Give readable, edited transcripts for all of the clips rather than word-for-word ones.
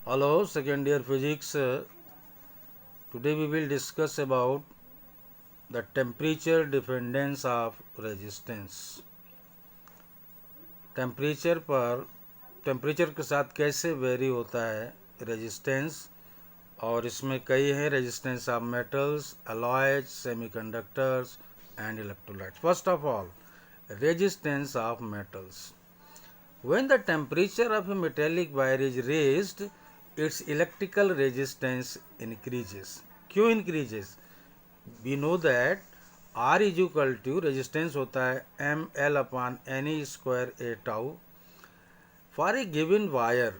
Hello, second year physics. Today we will discuss about the temperature dependence of resistance. Temperature के साथ कैसे very होता है resistance, और इसमें कई हैं resistance of metals, alloys, semiconductors and electrolytes. First of all, resistance of metals. When the temperature of a metallic wire is raised, its electrical resistance increases. क्यों increases? We know that R is equal to resistance होता है ml upon ne square a tau. For a given wire,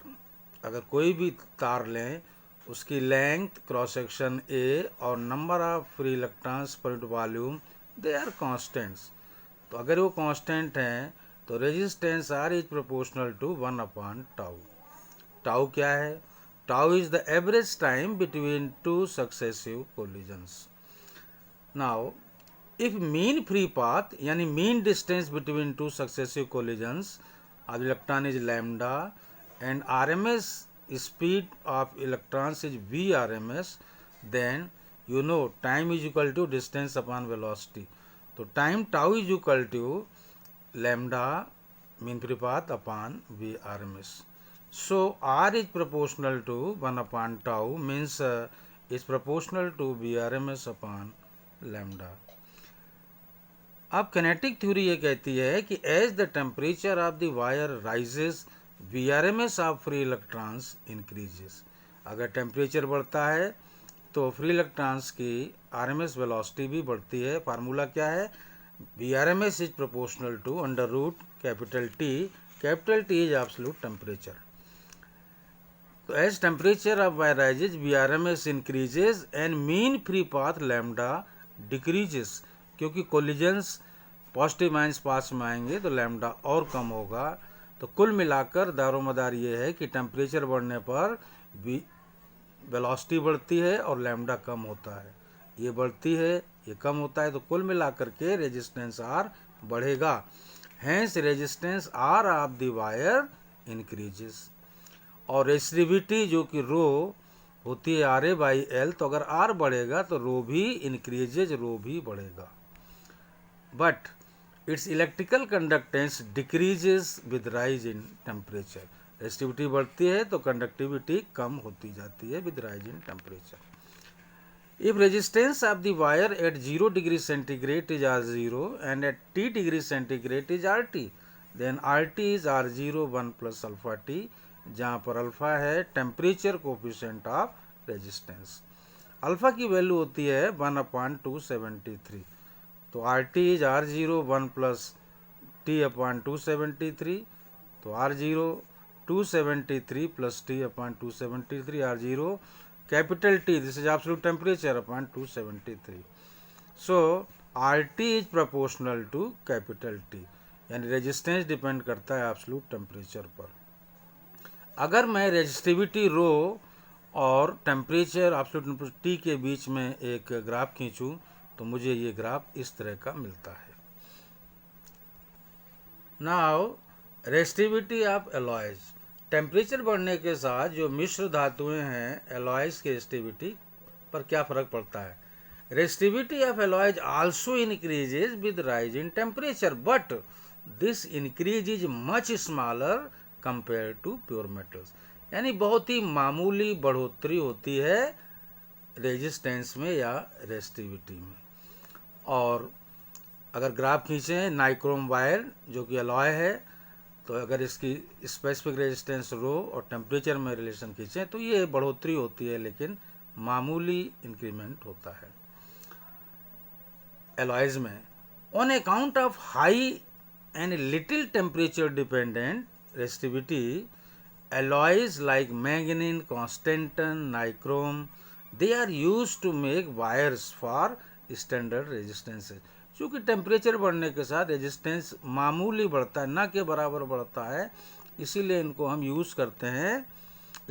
अगर कोई भी तार लें, उसकी length, cross section a और नंबर ऑफ फ्री इलेक्ट्रॉन्स पर unit volume, they are constants. तो अगर वो कांस्टेंट हैं तो resistance R is proportional to 1 upon tau. Tau क्या है? Tau is the average time between two successive collisions. Now if mean free path यानी mean distance between two successive collisions of electron is lambda and RMS speed of electrons is V RMS, then you know time is equal to distance upon velocity. तो time tau is equal to lambda mean free path upon V R M S. So R is proportional to 1 upon tau means is proportional to V R M S upon lambda. अब kinetic theory ये कहती है कि as the temperature of the wire rises, V R M S of free electrons increases. अगर temperature बढ़ता है तो free electrons की आरएमएस वेलोसिटी भी बढ़ती है. फार्मूला क्या है? V R M S is proportional to under root capital T. Capital T is absolute temperature. तो as temperature of wire rises, V R M S increases and mean free path lambda decreases. क्योंकि collisions positive ions पास में आएंगे तो lambda और कम होगा. तो कुल मिलाकर दारोमदार ये है कि टेम्परेचर बढ़ने पर वेलोसिटी बढ़ती है और लैम्डा कम होता है. ये बढ़ती है, ये कम होता है, तो कुल मिलाकर के रेजिस्टेंस आर बढ़ेगा. Hence resistance R of the wire increases. और रेसिस्टिविटी जो कि रो होती है आर ए बाई एल, तो अगर आर बढ़ेगा तो रो भी इंक्रीजेज, रो भी बढ़ेगा. But its electrical conductance decreases with rise in temperature. Resistivity बढ़ती है तो कंडक्टिविटी कम होती जाती है with rise in temperature. If resistance of the wire at 0 degree centigrade is R0 and at T degree centigrade is RT, then RT is R0 1 plus alpha T, जहाँ पर alpha है temperature coefficient of resistance. Alpha की value होती है 1 upon 273. तो RT is R0 1 plus T upon 273. तो R0 273 plus T upon 273, R0 capital T, this is absolute temperature upon 273. So RT is proportional to capital T, यानी resistance depend करता है absolute temperature पर. अगर मैं रेजिस्टिविटी रो और temperature absolute T के बीच में एक ग्राफ खींचूं तो मुझे ये ग्राफ इस तरह का मिलता है. Now resistivity of alloys. Temperature बढ़ने के साथ जो मिश्र धातुएं हैं एलॉयज की रेजिस्टिविटी पर क्या फर्क पड़ता है? Resistivity of alloys also increases with rise in temperature, but this increase is much smaller compare to pure metals. यानी बहुत ही मामूली बढ़ोतरी होती है रेजिस्टेंस में या रेजिस्टिविटी में. और अगर ग्राफ खींचें नाइक्रोम वायर जो कि अलॉय है, तो अगर इसकी स्पेसिफिक रेजिस्टेंस रो और टेम्परेचर में रिलेशन खींचें तो ये बढ़ोतरी होती है, लेकिन मामूली इंक्रीमेंट होता है एलॉयज में. On account of high and little temperature dependent resistivity, alloys like manganese, constantan, nichrome, they are used to make wires for standard resistances. क्योंकि टेम्परेचर बढ़ने के साथ रेजिस्टेंस मामूली बढ़ता है, ना के बराबर बढ़ता है, इसीलिए इनको हम यूज़ करते हैं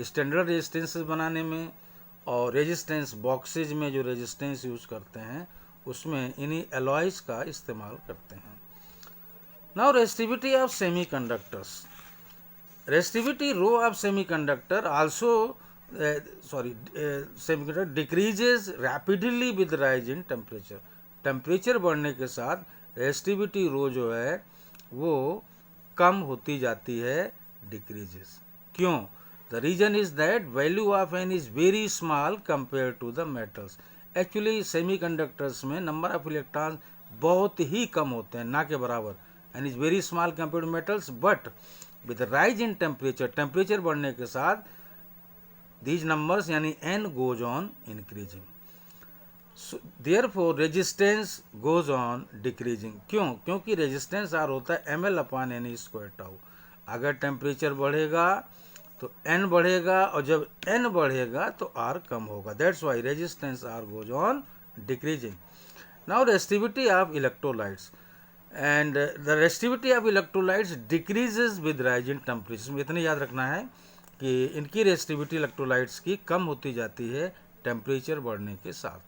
स्टैंडर्ड रेजिस्टेंस बनाने में. और रेजिस्टेंस बॉक्सेज में जो रेजिस्टेंस यूज़ करते हैं उसमें इन्हीं एलॉयज का इस्तेमाल करते हैं. Now resistivity of semi conductors. resistivity rho of semiconductor also semiconductor decreases rapidly with rise in temperature. Temperature बढ़ने के साथ रेजिस्टिविटी रो जो है वो कम होती जाती है, डिक्रीजेस. क्यों? The reason is that value of n is very small compare to the metals. Actually semiconductors में नंबर ऑफ इलेक्ट्रॉन्स बहुत ही कम होते हैं, ना के बराबर, and is very small compare to metals. But with rise in temperature, temperature बढ़ने के साथ these numbers यानी n goes on increasing. So therefore resistance goes on decreasing. क्यों? क्योंकि resistance R होता है ml upon n square tau. अगर temperature बढ़ेगा तो n बढ़ेगा, और जब n बढ़ेगा तो R कम होगा. That's why resistance R goes on decreasing. Now resistivity of electrolytes, and the resistivity of electrolytes decreases with rise in temperature. इतना याद रखना है कि इनकी रेजिस्टिविटी इलेक्ट्रोलाइट्स की कम होती जाती है टेम्परेचर बढ़ने के साथ.